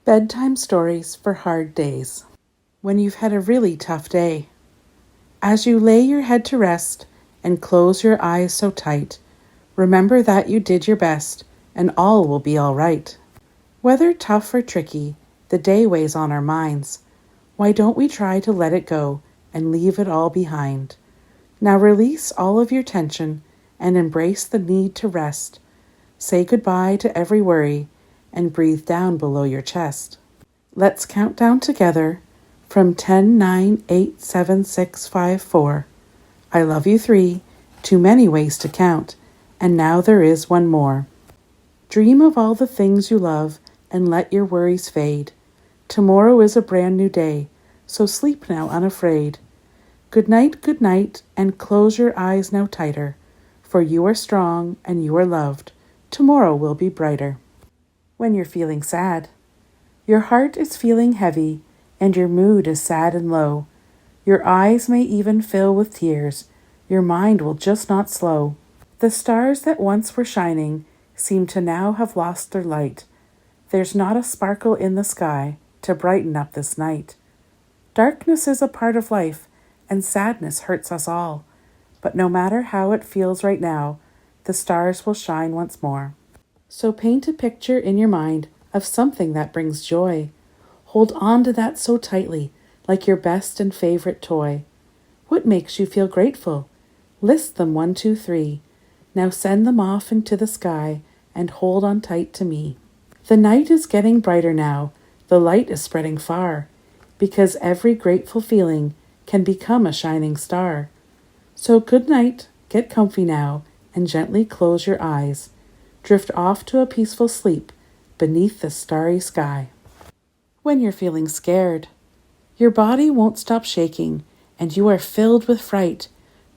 Bedtime stories for hard days. When you've had a really tough day. As you lay your head to rest and close your eyes so tight, remember that you did your best and all will be all right. Whether tough or tricky, the day weighs on our minds. Why don't we try to let it go and leave it all behind? Now release all of your tension and embrace the need to rest. Say goodbye to every worry and breathe down below your chest. Let's count down together from 10, 9, 8, 7, 6, 5, 4. I love you 3, too many ways to count, and now there is one more. Dream of all the things you love and let your worries fade. Tomorrow is a brand new day, so sleep now unafraid. Good night, and close your eyes now tighter, for you are strong and you are loved. Tomorrow will be brighter. When you're feeling sad, your heart is feeling heavy, and your mood is sad and low. Your eyes may even fill with tears, your mind will just not slow. The stars that once were shining seem to now have lost their light. There's not a sparkle in the sky to brighten up this night. Darkness is a part of life, and sadness hurts us all. But no matter how it feels right now, the stars will shine once more. So paint a picture in your mind of something that brings joy. Hold on to that so tightly, like your best and favorite toy. What makes you feel grateful? List them 1, 2, 3. Now send them off into the sky and hold on tight to me. The night is getting brighter now, the light is spreading far, because every grateful feeling can become a shining star. So good night, get comfy now, and gently close your eyes. Drift off to a peaceful sleep beneath the starry sky. When you're feeling scared, your body won't stop shaking, and you are filled with fright.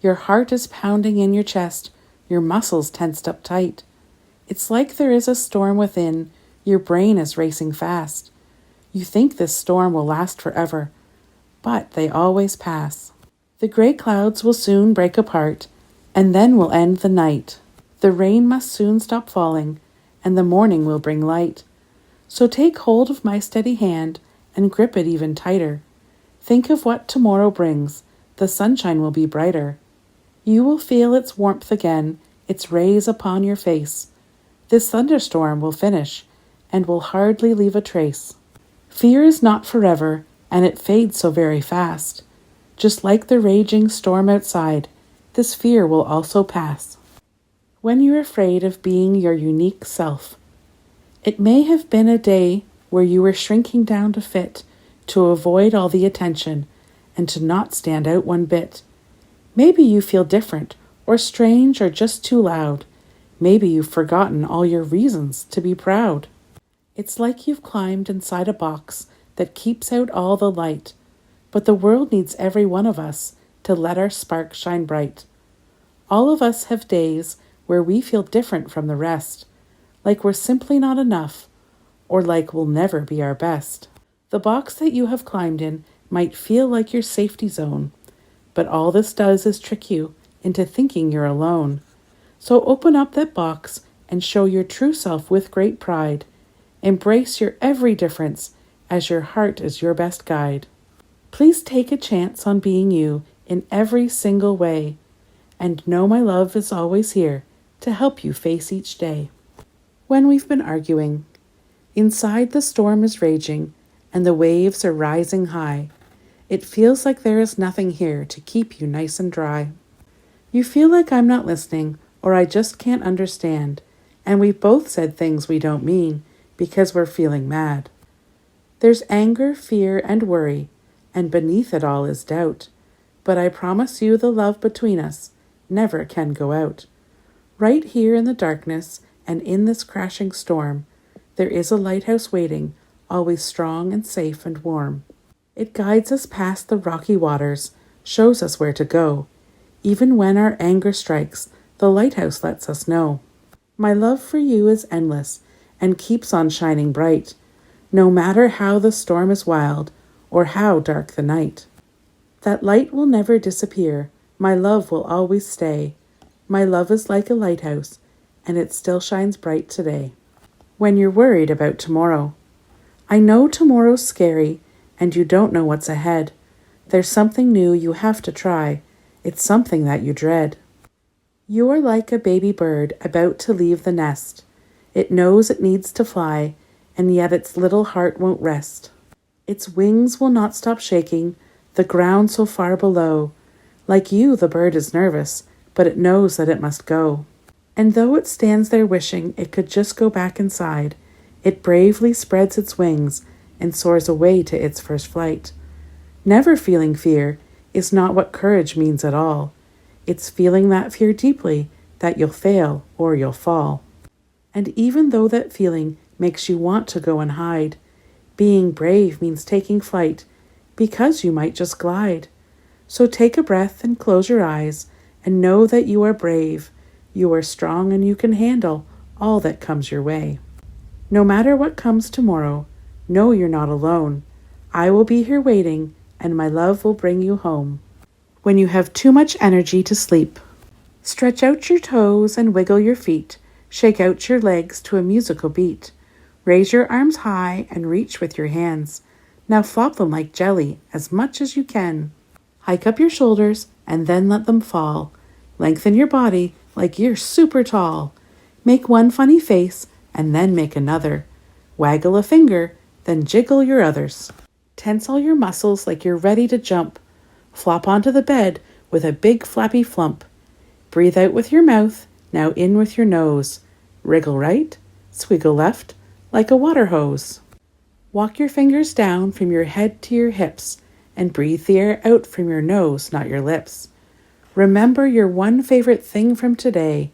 Your heart is pounding in your chest, your muscles tensed up tight. It's like there is a storm within, your brain is racing fast. You think this storm will last forever, but they always pass. The gray clouds will soon break apart, and then will end the night. The rain must soon stop falling, and the morning will bring light. So take hold of my steady hand and grip it even tighter. Think of what tomorrow brings. The sunshine will be brighter. You will feel its warmth again, its rays upon your face. This thunderstorm will finish and will hardly leave a trace. Fear is not forever, and it fades so very fast. Just like the raging storm outside, this fear will also pass. When you're afraid of being your unique self, it may have been a day where you were shrinking down to fit, to avoid all the attention, and to not stand out one bit. Maybe you feel different, or strange, or just too loud. Maybe you've forgotten all your reasons to be proud. It's like you've climbed inside a box that keeps out all the light, but the world needs every one of us to let our spark shine bright. All of us have days where we feel different from the rest, like we're simply not enough, or like we'll never be our best. The box that you have climbed in might feel like your safety zone, but all this does is trick you into thinking you're alone. So open up that box and show your true self with great pride. Embrace your every difference, as your heart is your best guide. Please take a chance on being you in every single way, and know my love is always here to help you face each day. When we've been arguing, inside the storm is raging, and the waves are rising high. It feels like there is nothing here to keep you nice and dry. You feel like I'm not listening, or I just can't understand, and we've both said things we don't mean because we're feeling mad. There's anger, fear, and worry, and beneath it all is doubt. But I promise you the love between us never can go out. Right here in the darkness and in this crashing storm, there is a lighthouse waiting, always strong and safe and warm. It guides us past the rocky waters, shows us where to go. Even when our anger strikes, the lighthouse lets us know. My love for you is endless and keeps on shining bright, no matter how the storm is wild or how dark the night. That light will never disappear, my love will always stay. My love is like a lighthouse, and it still shines bright today. When you're worried about tomorrow, I know tomorrow's scary and you don't know what's ahead. There's something new you have to try. It's something that you dread. You are like a baby bird about to leave the nest. It knows it needs to fly, and yet its little heart won't rest. Its wings will not stop shaking, the ground so far below. Like you, the bird is nervous, but it knows that it must go. And though it stands there wishing it could just go back inside, it bravely spreads its wings and soars away to its first flight. Never feeling fear is not what courage means at all. It's feeling that fear deeply that you'll fail or you'll fall. And even though that feeling makes you want to go and hide, being brave means taking flight because you might just glide. So take a breath and close your eyes and know that you are brave. You are strong and you can handle all that comes your way. No matter what comes tomorrow, know you're not alone. I will be here waiting and my love will bring you home. When you have too much energy to sleep, stretch out your toes and wiggle your feet. Shake out your legs to a musical beat. Raise your arms high and reach with your hands. Now flop them like jelly as much as you can. Hike up your shoulders and then let them fall. Lengthen your body like you're super tall. Make one funny face and then make another. Waggle a finger, then jiggle your others. Tense all your muscles like you're ready to jump. Flop onto the bed with a big flappy flump. Breathe out with your mouth, now in with your nose. Wriggle right, swiggle left, like a water hose. Walk your fingers down from your head to your hips and breathe the air out from your nose, not your lips. Remember your one favorite thing from today,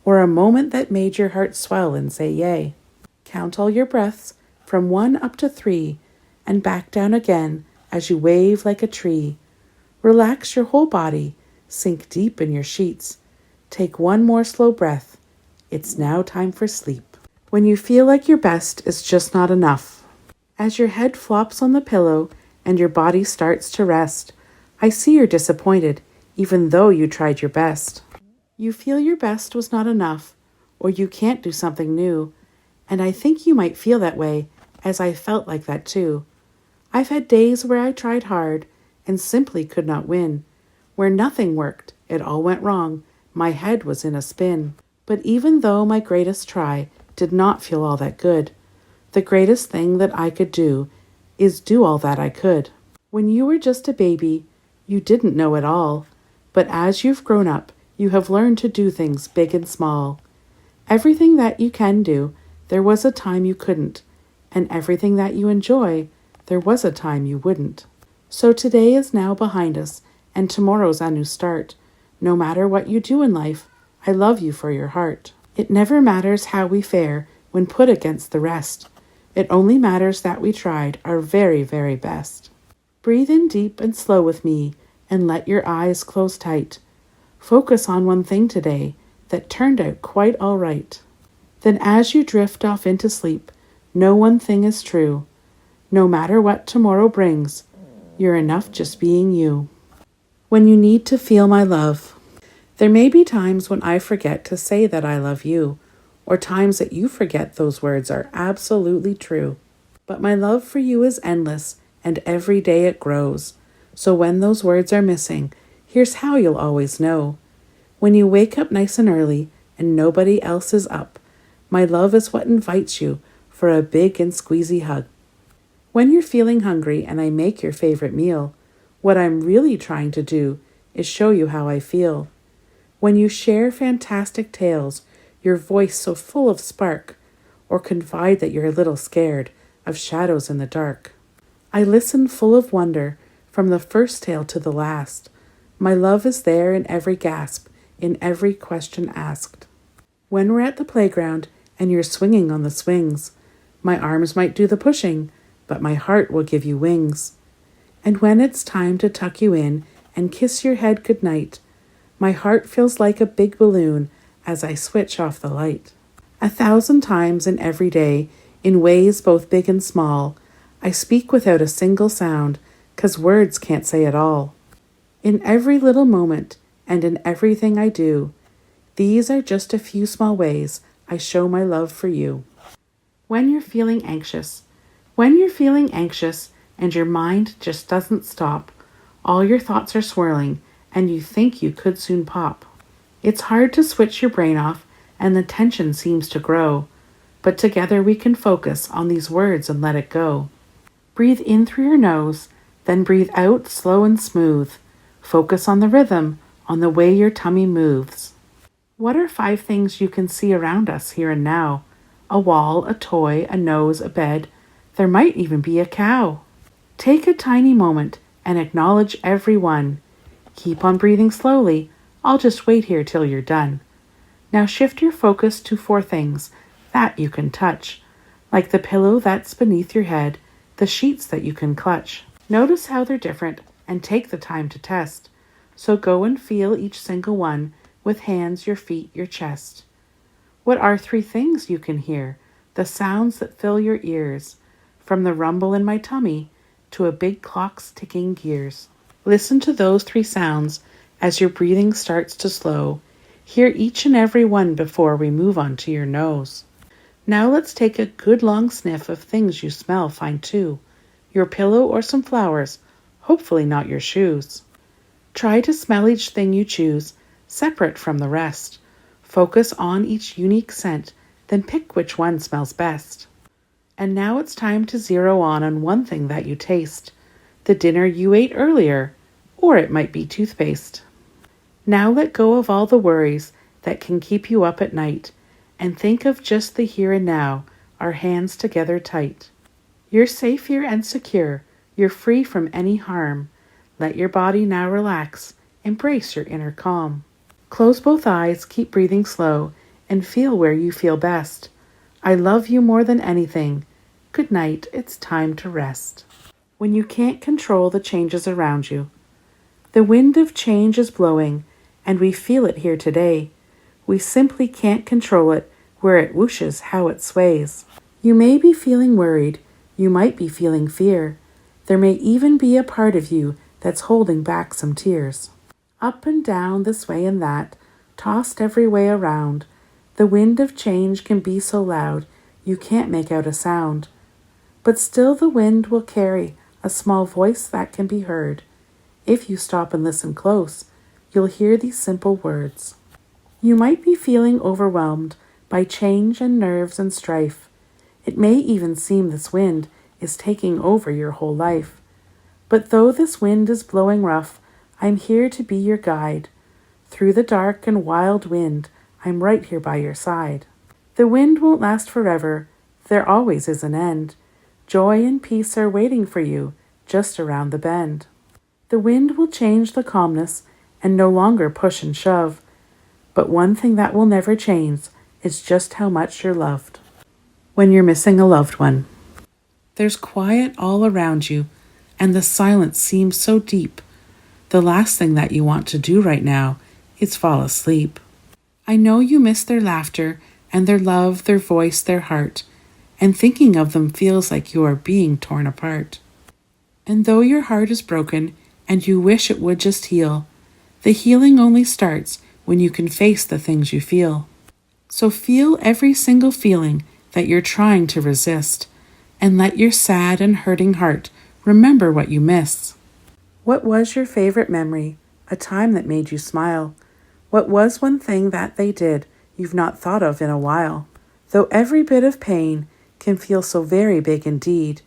or a moment that made your heart swell and say yay. Count all your breaths from 1 up to 3 and back down again as you wave like a tree. Relax your whole body, sink deep in your sheets. Take one more slow breath. It's now time for sleep. When you feel like your best is just not enough. As your head flops on the pillow and your body starts to rest, I see you're disappointed, even though you tried your best. You feel your best was not enough, or you can't do something new, and I think you might feel that way, as I felt like that too. I've had days where I tried hard and simply could not win, where nothing worked, it all went wrong, my head was in a spin. But even though my greatest try did not feel all that good, the greatest thing that I could do is do all that I could. When you were just a baby, you didn't know it all, but as you've grown up, you have learned to do things big and small. Everything that you can do, there was a time you couldn't, and everything that you enjoy, there was a time you wouldn't. So today is now behind us, and tomorrow's a new start. No matter what you do in life, I love you for your heart. It never matters how we fare when put against the rest. It only matters that we tried our very, very best. Breathe in deep and slow with me and let your eyes close tight. Focus on one thing today that turned out quite all right. Then as you drift off into sleep, know one thing is true. No matter what tomorrow brings, you're enough just being you. When you need to feel my love, there may be times when I forget to say that I love you, or times that you forget those words are absolutely true. But my love for you is endless, and every day it grows. So when those words are missing, here's how you'll always know. When you wake up nice and early, and nobody else is up, my love is what invites you for a big and squeezy hug. When you're feeling hungry and I make your favorite meal, what I'm really trying to do is show you how I feel. When you share fantastic tales, your voice so full of spark, or confide that you're a little scared of shadows in the dark. I listen full of wonder from the first tale to the last. My love is there in every gasp, in every question asked. When we're at the playground and you're swinging on the swings, my arms might do the pushing, but my heart will give you wings. And when it's time to tuck you in and kiss your head goodnight, my heart feels like a big balloon as I switch off the light. 1,000 times in every day, in ways both big and small, I speak without a single sound, 'cause words can't say it all. In every little moment and in everything I do, these are just a few small ways I show my love for you. When you're feeling anxious, When you're feeling anxious and your mind just doesn't stop, all your thoughts are swirling and you think you could soon pop. It's hard to switch your brain off and the tension seems to grow, but together we can focus on these words and let it go. Breathe in through your nose, then breathe out slow and smooth. Focus on the rhythm, on the way your tummy moves. What are 5 things you can see around us here and now? A wall, a toy, a nose, a bed. There might even be a cow. Take a tiny moment and acknowledge every one. Keep on breathing slowly. I'll just wait here till you're done. Now shift your focus to 4 things that you can touch, like the pillow that's beneath your head, the sheets that you can clutch. Notice how they're different and take the time to test. So go and feel each single one with hands, your feet, your chest. What are 3 things you can hear? The sounds that fill your ears, from the rumble in my tummy to a big clock's ticking gears. Listen to those 3 sounds as your breathing starts to slow. Hear each and every one before we move on to your nose. Now let's take a good long sniff of things you smell fine too. Your pillow or some flowers, hopefully not your shoes. Try to smell each thing you choose, separate from the rest. Focus on each unique scent, then pick which one smells best. And now it's time to zero on one thing that you taste. The dinner you ate earlier, or it might be toothpaste. Now let go of all the worries that can keep you up at night, and think of just the here and now, our hands together tight. You're safe here and secure. You're free from any harm. Let your body now relax. Embrace your inner calm. Close both eyes, keep breathing slow, and feel where you feel best. I love you more than anything. Good night, it's time to rest. When you can't control the changes around you, the wind of change is blowing, and we feel it here today. We simply can't control it, where it whooshes, how it sways. You may be feeling worried, you might be feeling fear. There may even be a part of you that's holding back some tears. Up and down, this way and that, tossed every way around. The wind of change can be so loud, you can't make out a sound. But still the wind will carry a small voice that can be heard. If you stop and listen close, you'll hear these simple words. You might be feeling overwhelmed by change and nerves and strife. It may even seem this wind is taking over your whole life. But though this wind is blowing rough, I'm here to be your guide. Through the dark and wild wind, I'm right here by your side. The wind won't last forever. There always is an end. Joy and peace are waiting for you just around the bend. The wind will change the calmness and no longer push and shove. But one thing that will never change is just how much you're loved. When you're missing a loved one, there's quiet all around you, and the silence seems so deep. The last thing that you want to do right now is fall asleep. I know you miss their laughter and their love, their voice, their heart, and thinking of them feels like you are being torn apart. And though your heart is broken and you wish it would just heal, the healing only starts when you can face the things you feel. So feel every single feeling that you're trying to resist, and let your sad and hurting heart remember what you miss. What was your favorite memory, a time that made you smile? What was one thing that they did you've not thought of in a while? Though every bit of pain can feel so very big indeed,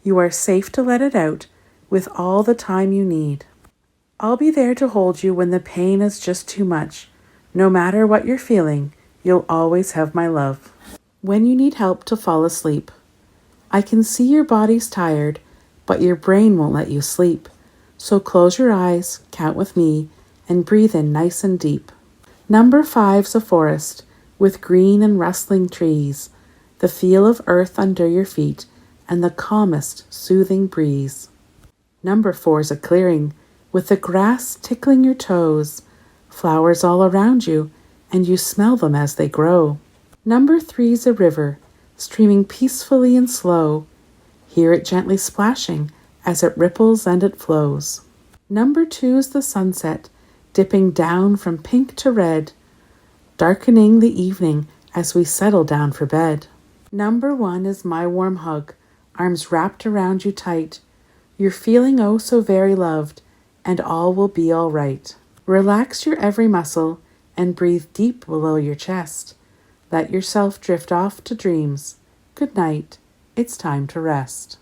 you are safe to let it out with all the time you need. I'll be there to hold you when the pain is just too much. No matter what you're feeling, you'll always have my love. When you need help to fall asleep, I can see your body's tired, but your brain won't let you sleep. So close your eyes, count with me, and breathe in nice and deep. Number 5's a forest with green and rustling trees, the feel of earth under your feet, and the calmest, soothing breeze. Number 4's a clearing with the grass tickling your toes, flowers all around you, and you smell them as they grow. Number 3's a river, streaming peacefully and slow. Hear it gently splashing as it ripples and it flows. Number 2's the sunset, dipping down from pink to red, darkening the evening as we settle down for bed. Number 1 is my warm hug, arms wrapped around you tight. You're feeling oh so very loved, and all will be all right. Relax your every muscle and breathe deep below your chest. Let yourself drift off to dreams. Good night. It's time to rest.